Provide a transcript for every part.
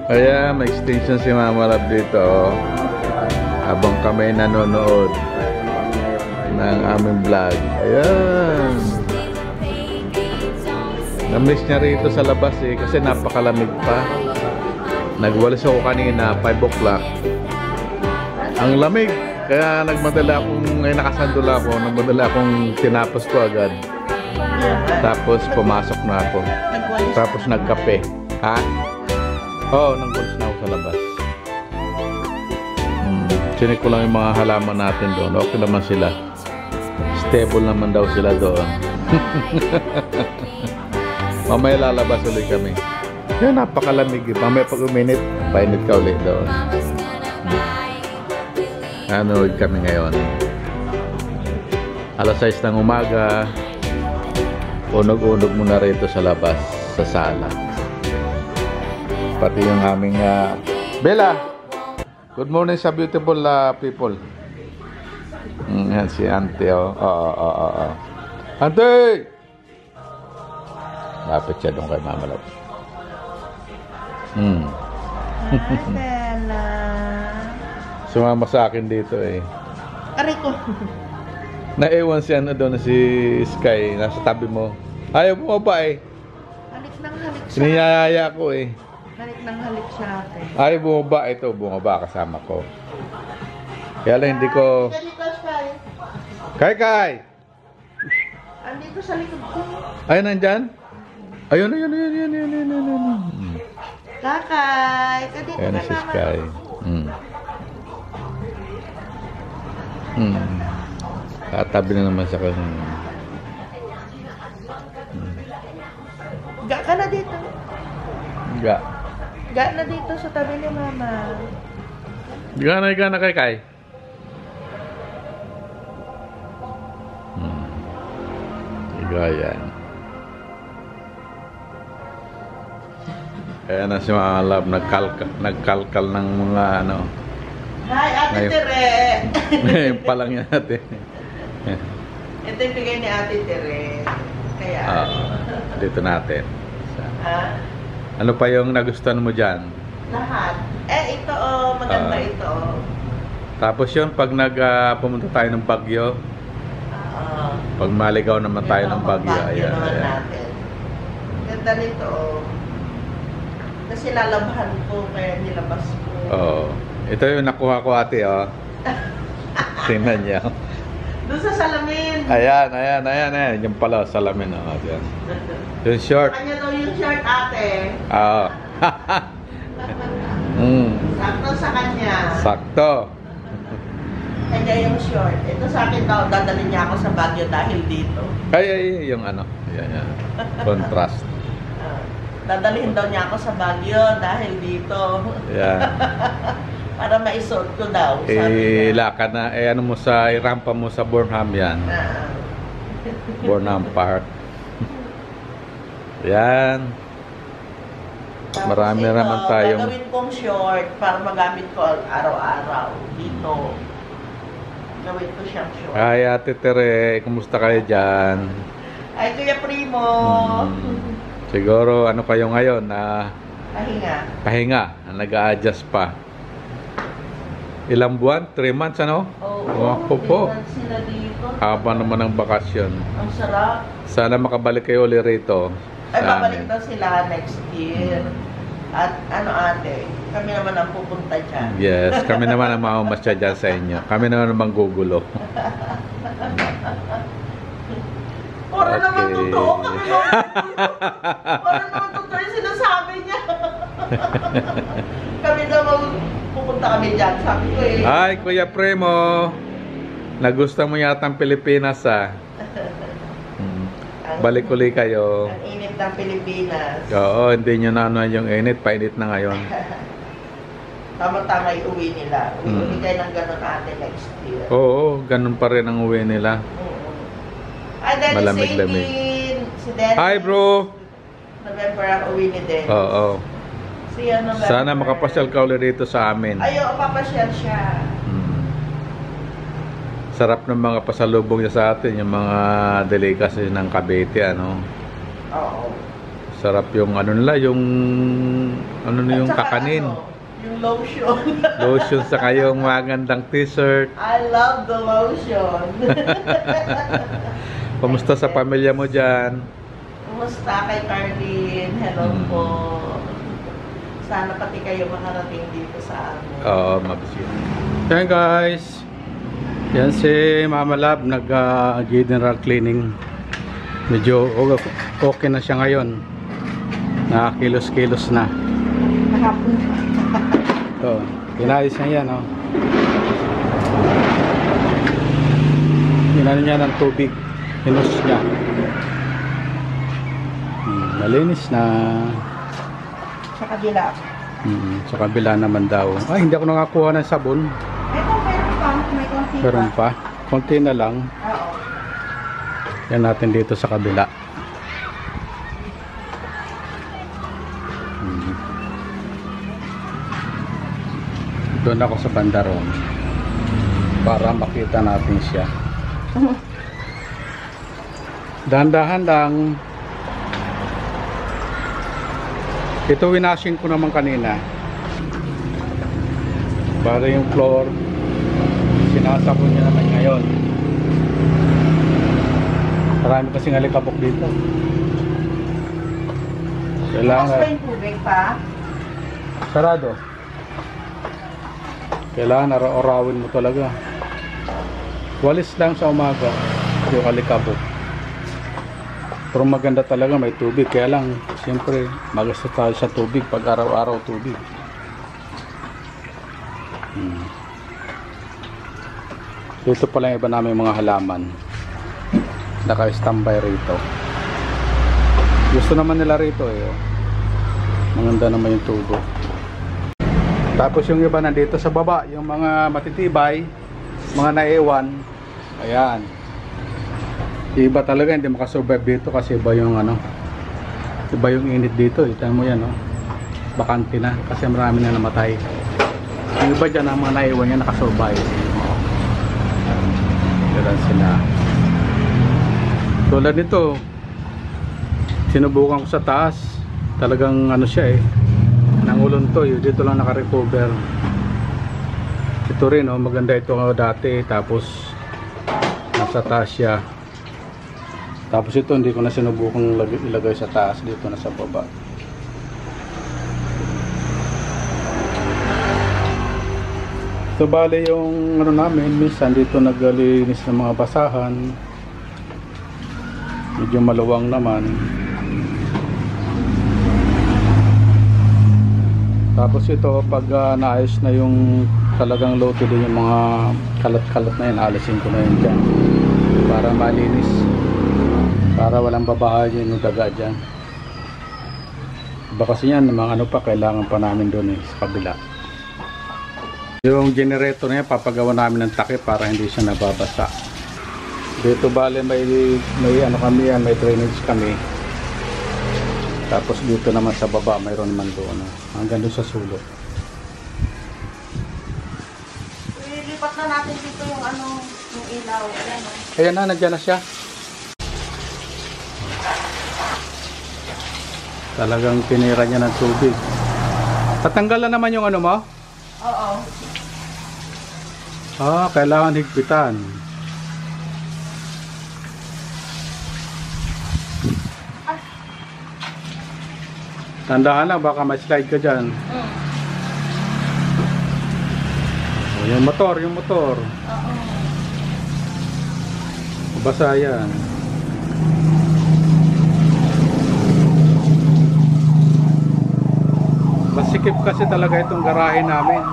Ayan, may extension si Mama Love dito. Oh. Habang kami nanonood ng aming vlog. Ayan. Na-miss niya rito sa labas eh, kasi napakalamig pa. Nagwalis ako kanina, 5 o'clock. Ang lamig. Kaya nagmadala akong, ngayon nakasandula ako, nagmadala akong tinapos ko agad. Tapos pumasok na ako. Tapos nagkape. Ha? Oo, nagwalis na ako sa labas. Sinik ko lang yung mga halaman natin doon. Okay naman sila. Stable naman daw sila doon. Mamaya lalabas ulit kami. Yan, napakalamig. Mamaya pag uminit, painit ka ulit doon. Nanood kami ngayon. Alas 6 ng umaga. Unog-unog muna rito sa labas, sa sala. Pati yung aming Bella! Good morning sa beautiful people. Yan si Auntie. Auntie! Lapit siya doon kay Mama Love. Hi, Bella. Sumama sa akin dito eh. Aray ko. Naiwan si doon si Sky. Nasa tabi mo. Ayaw bumaba eh. Halik ng halik siya. Siniyaya ko eh. Halik ng halik siya atin. Ayaw bumaba. Ito, bumaba kasama ko. Kaya lang hindi ko... Dito, Sky. Kai! Andito sa likod ko. Ayun, nandyan? Ayun. Kakay. Kadito Ayun na si Mama. Sky. Katabi na naman sa kanya. Ga ka na dito. Ga. Ga na dito sa tabi ni Mama. Gana kay Kai. Yan. Ayan na si Mama Love, nagkalkal ng mga ano. Hi, Ate Tere! Ngayon pa lang yan natin. Ito yung bigay ni Ate Tere. Kaya... dito natin. Ha? Ano pa yung nagustuhan mo dyan? Lahat. Ito maganda ito. Tapos yun, pag pumunta tayo ng Baguio, pag maligaw naman tayo ng Baguio, ayan. Natin. Ganda nito. Kasi lalabhan ko, kaya nilabas ko. Oo. Ito yung nakuha ko ate, oh. Tingnan niya. Doon sa salamin. Ayan. Yung pala, salamin, oh. Ayan. Yung short. Kanya daw yung short, ate. Oo. Sakto sa kanya. Sakto. Kanya yung short. Ito sa akin daw, dadalhin niya ako sa Baguio dahil dito. Ay, yung ano. Yan. Contrast. Dadalhin daw niya ako sa Baguio dahil dito. Yan. Para maisuot ko daw. Sabi niya. Ilaka na, ano mo sa, irampa mo sa Burnham yan. Burnham Park. Yan. Tapos Marami ito, naman tayong... gagawin kong short para magamit ko araw-araw dito. Gawin ko siyang short. Hi Ate Tere, kumusta kayo dyan? Ay, Kuya Primo. Siguro, ano kayo ngayon? Pahinga. Nag-a-adjust pa. Ilang buwan? 3 months, ano? Oo, sila dito. Haba naman ng bakasyon. Ang sarap. Sana makabalik kayo ulit rito. Ay, babalik daw sila next year. At ano ate, kami naman ang pupunta dyan. Yes, kami naman ang mamamasya dyan sa inyo. Kami naman ang manggugulo. Para naman totoo kami naman. Para naman totoo yung sinasabi niya. Kami naman pupunta kami dyan. Sabi ko eh. Hi, Kuya Primo. Nagustuhan mo yata ang Pilipinas, ah. Balik uli kayo. Ang init ng Pilipinas. Oo, hindi nyo na ano yung init. Painit na ngayon. Tama-tama yung uwi nila. Uwi kayo ng gano'n ate next year. Oo, ganun pa rin ang uwi nila. Dennis Malamig-lamig. Si Dennis. Hi, bro. November ang uwi ni Dennis. Oo. November. Sana makapasyal ka ulit dito sa amin. Ayaw, papasyal siya. Sarap ng mga pasalubong niya sa atin, yung mga delicacies ng Cavite, ano. Oo. Sarap yung ano nila, yung ano na yung At saka kakanin. ano, yung lotion. Lotion sa kayong magandang t-shirt. I love the lotion. Kumusta sa pamilya mo dyan? Kumusta kay Carlin? Hello po. Sana pati kayo makarating dito sa amin. Oo, mabisita. Yan guys. Yan si Mama Lab nag-general cleaning. Medyo okay na siya ngayon. Nakakilos-kilos na. Nakapun. So, kinayos na yan, oh. Inano niya ng tubig. Hinus niya. Malinis na. Sa kabila. Sa kabila naman daw. Ay, hindi ako nakakuha ng sabon. Ito, meron pa. May konti pa. Meron pa. Konti na lang. Oo. Yan natin dito sa kabila. Doon ako sa bandaron para makita natin siya. Dahan-dahan lang. Ito winashing ko naman kanina para yung floor sinasabon niya naman ngayon. Marami kasing alikabok dito. Tapos Kailangan ba yung tubig pa? sarado. Kailangan araw-arawin mo talaga. Walis lang sa umaga yung alikabok. Pero maganda talaga may tubig. Kaya lang, siyempre, magasta tayo sa tubig pag araw-araw tubig. Dito pala yung iba namin mga halaman. Naka-standby rito. Gusto naman nila rito eh. Oh. Maganda naman yung tubo. Tapos yung iba nandito sa baba, yung mga matitibay, mga naiwan. Ayan. Iba talaga hindi makasurvive dito kasi iba yung ano. Iba yung init dito, ito mo yan, no. Bakante na kasi marami na namatay. Yung iba dyan ang mga naiwan yan nakasurvive. Ganun sila. Tulad nito, sinubukan ko sa taas. Talagang ano siya eh. Nangulon to, dito lang naka-recover. Ito rin, oh, maganda ito dati. Tapos nasa taas siya. Tapos ito hindi ko na sinubukang ilagay sa taas, dito na sa baba. So bale yung ano namin, minsan dito naglilinis ng mga basahan. Medyo maluwang naman. Tapos ito pag naayos na yung talagang loaded din yung mga kalat-kalat na yun, alisin ko na yun dyan para malinis, para walang babahan yung daga dyan. Iba kasi yan, mga ano pa kailangan pa namin doon eh, sa kabila. Yung generator na yan papagawa namin ng takip para hindi siya nababasa. Dito bale may ano kami yan, may drainage kami. Tapos dito naman sa baba mayroon naman doon, hanggang doon sa sulok. Ilipat na natin dito yung ano, yung ilaw. Ayan, oh. Ayan na, nandiyan na siya. Talagang tinira niya ng tubig. Tatanggal na naman yung ano mo? Oo. Kailangan higpitan. Tandaan lang, baka ma-slide ka dyan. Yung motor, Oo. basa yan. Masikip kasi talaga itong garahe namin.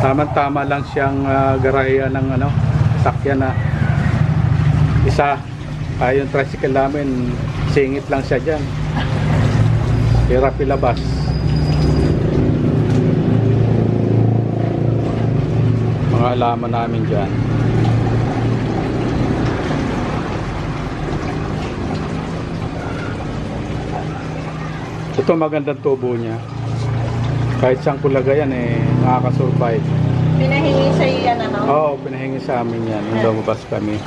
Tama-tama lang siyang garahe ng ano, sakyan na isa. Yung tricycle namin, singit lang siya dyan. Hirap ilabas. Mga alaman namin dyan. Ito magandang tubo niya. Kahit saan kulagayan eh, nakaka-survive. Pinahingi sa yan, ano? Oo, pinahingi sa amin yan. Yung lumabas kami.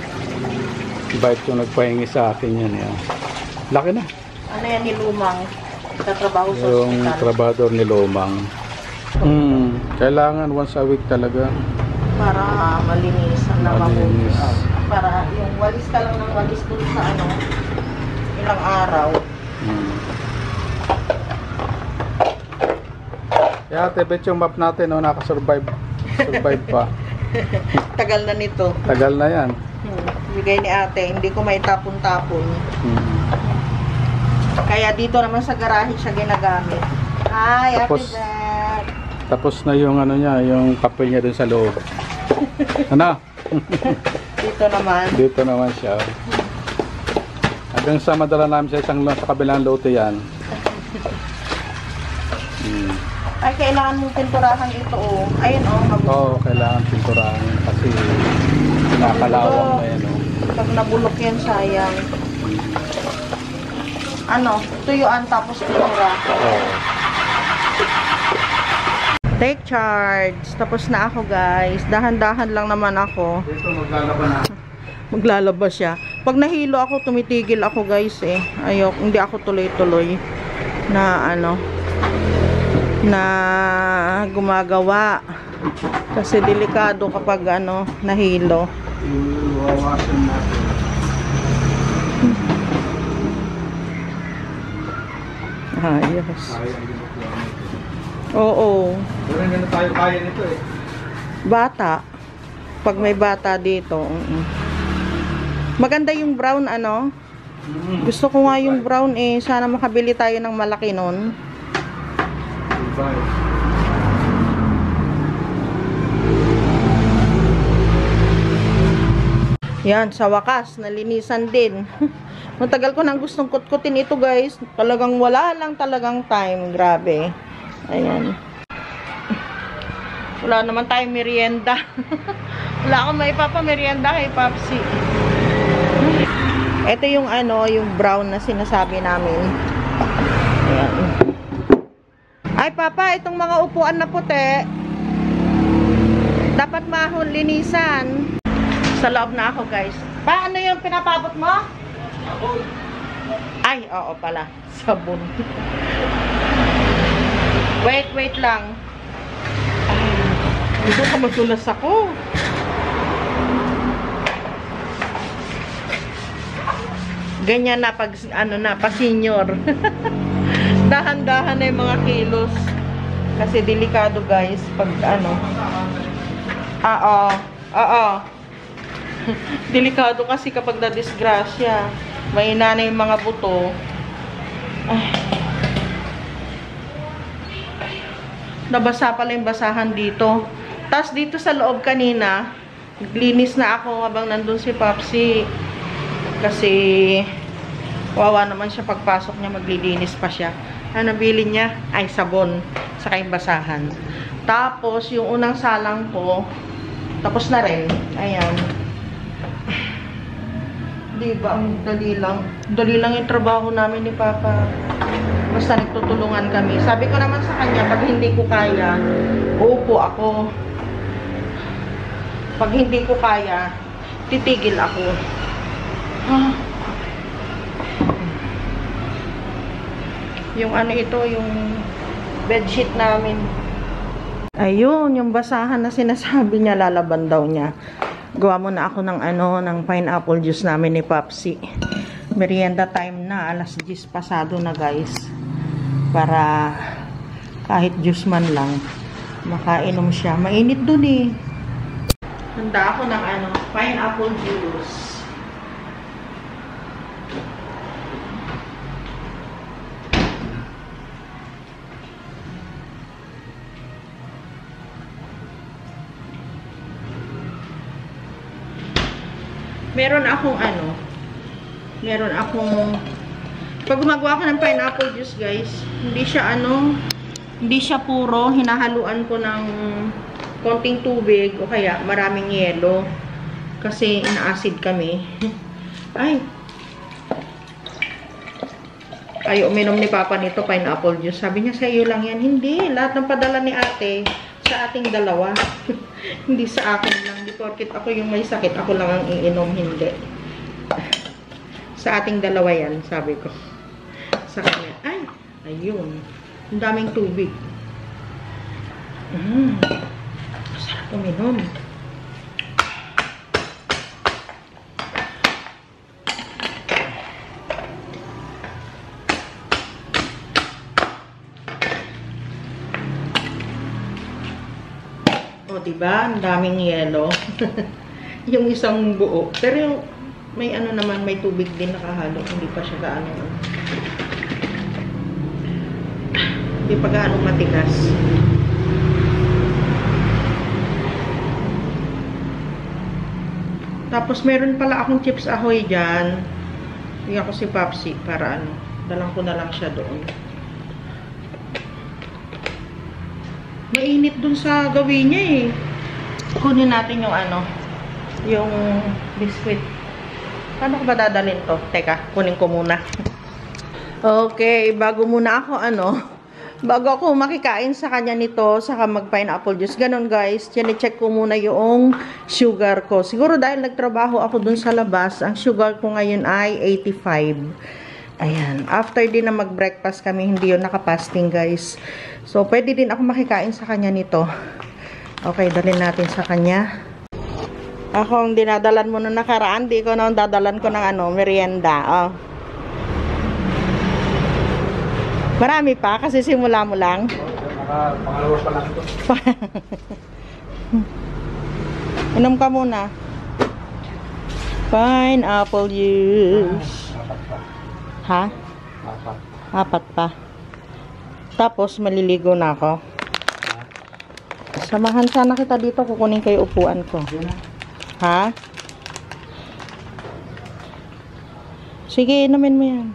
Bait yung nagpahingi sa akin yan. Yan. Laki na. Ano yan ni Lumang? Tatrabaho sa Yung hospital. trabador ni Lomang. Kailangan once a week talaga. Para malinis ang Malinis. Para yung walis ka lang ng walis dun sa ano, ilang araw. Kaya tebet yung map natin, no, nakasurvive. Survive pa. Tagal na nito. Tagal na yan. Bigay ni ate, hindi ko may tapon-tapon. Kaya dito naman sa garahe siya ginagamit. Hi, Ate Tapos- Dad. Tapos na yung ano niya, yung kape niya dun sa loob. Ano? Dito naman. Dito naman siya. Hanggang sa madala namin sa sa kabilang lote yan. Ay, kailangan mong pinturahan ito, oh. Ayun, oh, Oo, kailangan pinturahan kasi nakalawang na yan. Oh. Pag nabulok yan, sayang. Ano, tuyuan tapos pintura. Oo. Take charge. Tapos na ako, guys. Dahan-dahan lang naman ako. Dito maglalaban na. Maglalaba siya. Pag nahilo ako, tumitigil ako, guys, eh. Ayok, hindi ako tuloy-tuloy na ano, na gumagawa. Kasi delikado kapag ano, nahilo. Iwawasan natin. Ayos. Sayang din ako. Oo. Pero hindi na tayo kaya nito eh. Bata. Pag may bata dito. Maganda yung brown, ano? Gusto ko nga yung brown, eh. Sana makabili tayo ng malaki nun. Yan, sa wakas, nalinisan din. Matagal ko nang gustong kutkutin ito, guys. Talagang wala lang talagang time. Grabe. Ayan. Wala naman tayong merienda. Wala akong maipapamerienda kay Papsi. Ito yung ano, yung brown na sinasabi namin. Ayan. Ay, Papa, itong mga upuan na puti, dapat linisan. Sa loob na ako, guys. Pa, ano yung pinapabot mo? Sabon. Ay, oo pala. Sabon. Wait lang. Ay, dito ka matulas ako. Ganyan na pag, ano na, pa senior. Dahan-dahan na yung mga kilos. Kasi delikado, guys, pag ano. Oo. Delikado kasi kapag na-disgrasya. Mahina na yung mga buto. Ay. Nabasa pala yung basahan dito. Tapos dito sa loob kanina, naglinis na ako habang nandun si Papsi. Kasi wawa naman siya pagpasok niya, maglilinis pa siya. Ano nabili niya? Ay, sabon. Saka yung basahan. Tapos, yung unang salang ko, tapos na rin. Ayan. Diba, ang dali lang. Dali lang yung trabaho namin ni Papa. Basta nagtutulungan kami. Sabi ko naman sa kanya, pag hindi ko kaya, uupo ako. Pag hindi ko kaya, titigil ako. Yung ano ito, yung bedsheet namin. Ayun, yung basahan na sinasabi niya, lalaban daw niya. Gawa mo na ako ng ano, ng pineapple juice namin ni Papsi. Merienda time na, alas 10 pasado na, guys. Para kahit juice man lang, makainom siya. Mainit dun eh. Handa ako ng ano, pineapple juice. Meron akong pag gumagawa ko ng pineapple juice, guys, hindi siya puro, hinahaluan ko ng konting tubig o kaya maraming yelo kasi ina-acid kami. Ay, uminom ni Papa nito pineapple juice. Sabi niya sa iyo lang yan. Hindi, lahat ng padala ni ate sa ating dalawa. Hindi sa akin lang. Di porkit ako yung may sakit, ako lang ang iinom, hindi. Sa ating dalawa yan, sabi ko. sa kanya. Ay, ayun. Ang daming tubig. Masarap uminom. O, diba? Ang daming yelo. Yung isang buo. Pero yung may ano naman, may tubig din nakahalo. Hindi pa siya gaano. Hindi pa gaano matigas. Tapos meron pala akong chips ahoy dyan. Bigyan ko si Papsi para ano. Dalang ko na lang siya doon. Mainit dun sa gawin niya eh. Kunin natin yung ano. Yung biscuit. Paano ko ba dadalhin to? Teka, kunin ko muna. Okay, bago muna ako bago ako makikain sa kanya nito, saka mag-pineapple juice. Ganon guys, chine-check ko muna yung sugar ko. Siguro dahil nagtrabaho ako dun sa labas, ang sugar ko ngayon ay 85. Ayan, after din na mag-breakfast kami, hindi yun nakapasting guys. So, pwede din ako makikain sa kanya nito. Okay, dalhin natin sa kanya. Ako ang dinadalan mo nung nakaraan, di ko na dadalan ko ng merienda. Oh. Marami pa, kasi simula mo lang. Pangalawa pa lang ito. Inom ka muna. Pineapple juice. Ha? Apat pa. Tapos, maliligo na ako. Samahan sana kita dito, kukunin kayo upuan ko. Ha? Sige, inumin mo yan.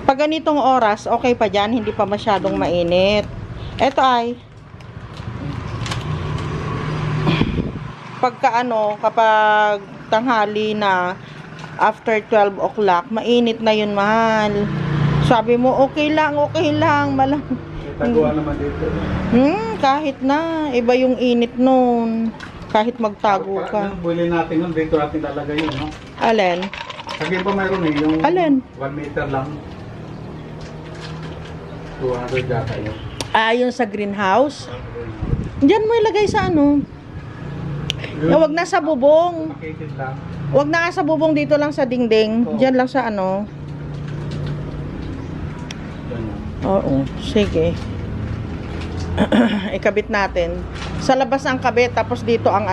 Pag ganitong oras, okay pa dyan, hindi pa masyadong mainit. Eto ay, kapag tanghali na, after 12 o'clock, mainit na yun, mahal. Sabi mo, okay lang, malang. Taguan naman dito. Kahit na, iba yung init nun. Kahit magtago ka. Bili natin nun, dito natin lalagay yun, no? Alin? Sige pa mayroon yung Alin? 1 meter lang. 200 yata yun. Yung sa greenhouse. Diyan mo ilagay sa Wag na sa bubong. Makitid lang. Wag na sa bubong, dito lang sa dingding. Diyan lang sa Oo, sige. Ikabit natin. Sa labas ang kabit, tapos dito ang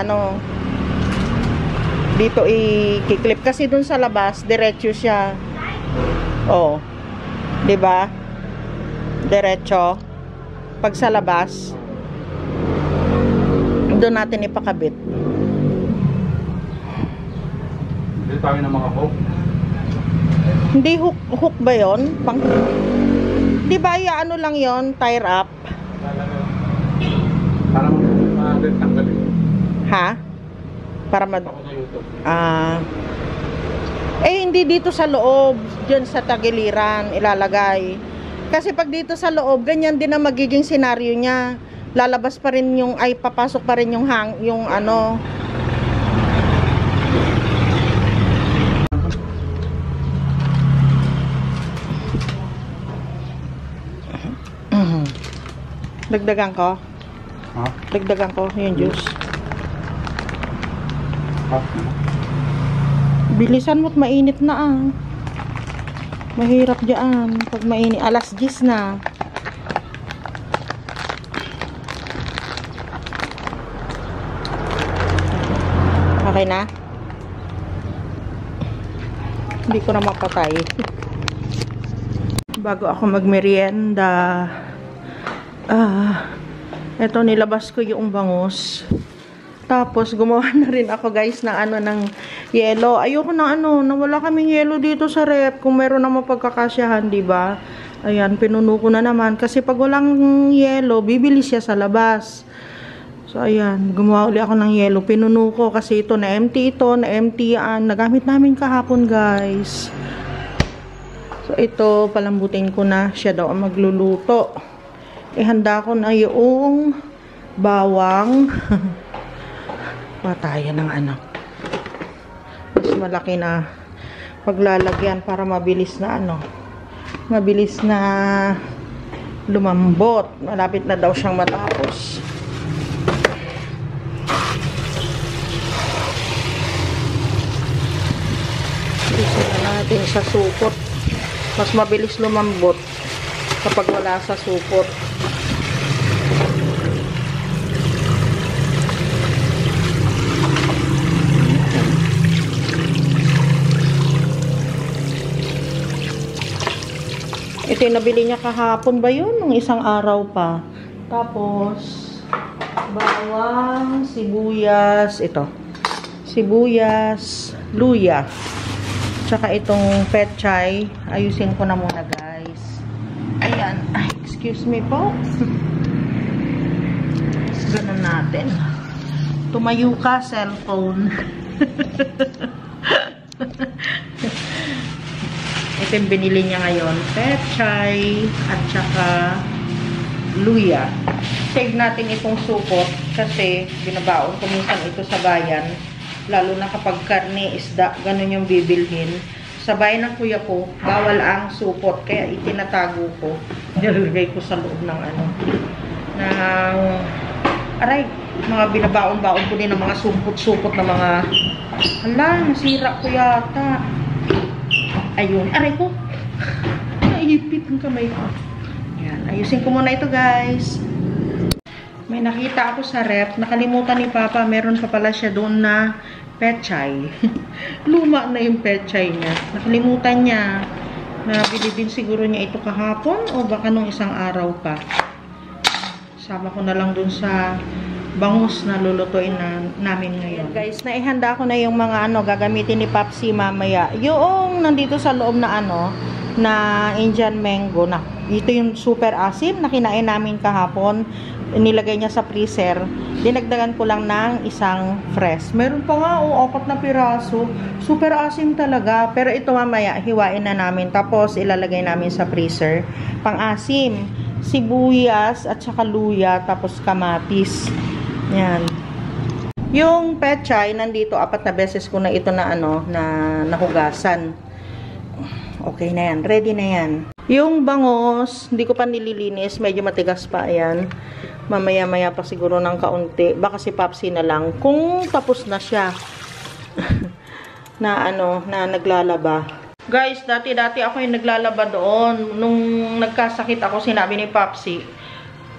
dito i-clip. Kasi dun sa labas, diretso siya. Oh. 'Di ba? Diretso. Pag sa labas, doon natin ipakabit. Hindi tayo ng mga hook. Hindi hook ba yon? Di ba lang yon, tire up? Para tanggalin. Ha? Para Ako sa YouTube. Hindi dito sa loob, diyan sa tagiliran ilalagay. Kasi pag dito sa loob, ganyan din ang magiging senaryo niya. Lalabas pa rin papasok pa rin yung Dagdagan ko. Ha? Dagdagan ko yung juice. Bilisan mo't mainit na Mahirap dyan. Pag mainit, alas 10 na. Okay na? Hindi ko na mapatay. Bago ako magmerienda, eto, nilabas ko yung bangus. Tapos, gumawa na rin ako guys ng ng yelo. Ayoko na nawala kaming yelo dito sa rep. Kung meron na mapagkakasyahan, diba? Ayan, pinuno ko na naman. Kasi pag walang yelo, bibili siya sa labas. So, ayan, gumawa ulit ako ng yelo. Pinuno ko kasi ito, na-empty yan. Nagamit namin kahapon guys. So, ito, palambutin ko na. Siya daw ang magluluto. Ihanda ko na yung bawang. Patayan ng mas malaki na paglalagyan para mabilis na mabilis na lumambot. Malapit na daw siyang matapos. Isa na natin sa supot. Mas mabilis lumambot kapag wala sa supot. Ito yung nabili niya kahapon ba yun? Nung isang araw pa. Tapos, bawang, sibuyas, ito. Sibuyas, luya. Tsaka itong pechay. Ayusin ko na muna, guys. Ayan. Ay, excuse me po. Ganun natin. Tumayo ka, cellphone. Ito yung binili niya ngayon. Pechay at saka luya. Save natin itong supot kasi binabaon ko minsan ito sa bayan. Lalo na kapag karne, isda, ganun yung bibilhin. Sa bayan ng kuya ko, bawal ang supot. Kaya itinatago ko. Nilagay ko sa loob ng aray, mga binabaon-baon ko din ng mga supot-supot na mga nasira ko yata. Ayun. Aray ko. Naipit ang kamay ko. Yan. Ayusin ko muna ito, guys. May nakita ako sa ref. Nakalimutan ni Papa. Meron pa pala siya doon na pechay. Luma na yung pechay niya. Nakalimutan niya. Nabili din siguro niya ito kahapon o baka nung isang araw pa. Sama ko na lang doon sa bangus na lulutuin namin ngayon. Guys, naihanda ko na yung mga gagamitin ni Papsi mamaya. Yung nandito sa loob na na Indian mango na. Ito yung super asim na kinain namin kahapon. Nilagay niya sa freezer. Dinagdagan ko lang ng isang fresh. Meron pa nga 4 na piraso. Super asim talaga. Pero ito mamaya hiwain na namin. Tapos ilalagay namin sa freezer. Pang-asim. Sibuyas at saka luya. Tapos kamatis. Yan. Yung pechay, nandito 4 na beses ko na ito na nahugasan. Okay na yan. Ready na yan. Yung bangos, hindi ko pa nililinis. Medyo matigas pa. Ayan. Mamaya-maya pa siguro ng kaunti. Baka si Papsi na lang. Kung tapos na siya. na naglalaba. Guys, dati ako yung naglalaba doon. Nung nagkasakit ako, sinabi ni Papsi,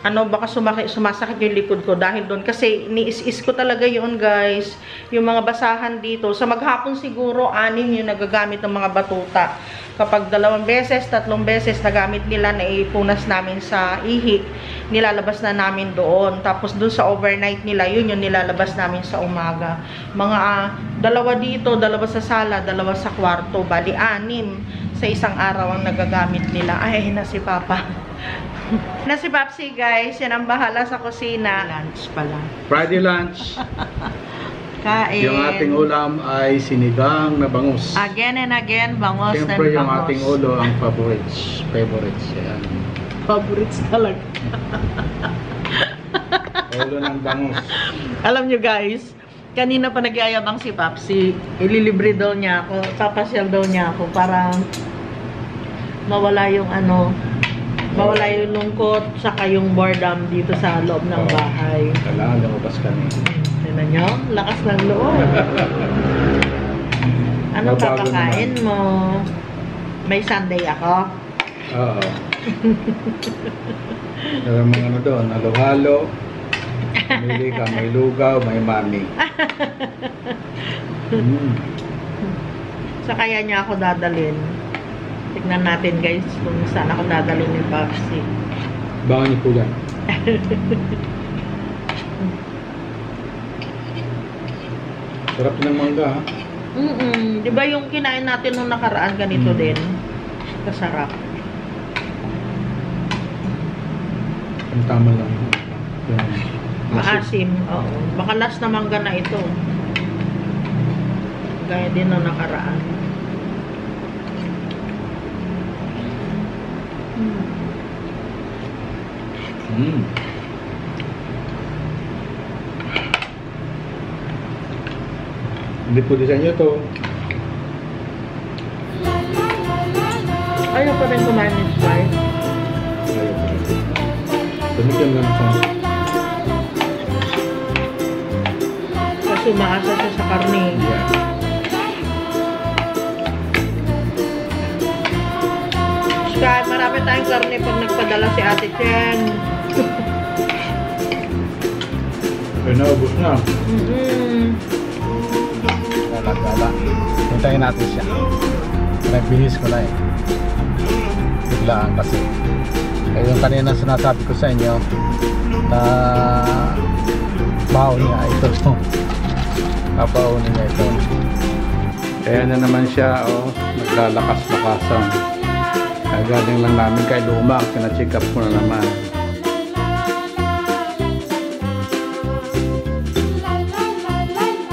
baka sumasakit yung likod ko dahil doon. Kasi niis-is ko talaga yun, guys. Yung mga basahan dito. Sa maghapon siguro, 6 yung nagagamit ng mga batuta. Kapag 2 beses, 3 beses nagamit nila na ipunas namin sa ihi, nilalabas na namin doon. Tapos doon sa overnight nila, yun yung nilalabas namin sa umaga. Mga 2 dito, 2 sa sala, 2 sa kwarto. Bali, 6 sa isang araw ang nagagamit nila. Ay, na si Papa. Na si Papsi, guys. Yan ang bahala sa kusina. Lunch pala. Friday lunch. Kain. Yung ating ulam ay sinigang na bangus. Again and again, bangus and bangus. Siyempre yung ating ulo ang favorites. Yan. Favorites talaga. Ulo ng bangus. Alam nyo, guys, kanina pa nagyayabang si Papsi. Ililibre daw niya ako. Papasyal daw niya ako para mawala yung mawala yung lungkot saka yung boredom dito sa loob ng bahay. Kailangan lumabas kami. Tignan nyo, lakas ng loob. Anong papakain mo? May Sunday ako? Oo. Pero mga doon, halo-halo. Pumili ka, may lugaw, may mami. Sa kaya niya ako dadalhin. Tignan natin, guys, kung saan ako dadalhin ni Papsi. Baka niyo po yan. Sarap ng mangga, ha? Di ba yung kinain natin nung nakaraan, ganito din? Kasarap. Ang tama lang. Maasim. Oo. Baka last na mangga na ito. Gaya din nung nakaraan. Hindi po sa inyo to. Ayaw pa rin kumain ng Sprite. Tumigyan lang sa... Kasi umaasa siya sa karne. Yeah. Kaya marami tayong karne pag nagpadala si Ate Chen. Okay, naubos na. Gala. Hintayin natin siya. Nagbihis ko na eh. Biglaan kasi. Eh, yung kanina sinasabi ko sa inyo na baon niya ito. Babaunin niya ito. Kaya na naman siya, oh, naglalakas-lakasan. Galing lang namin kay Luma, pina-check up ko na naman.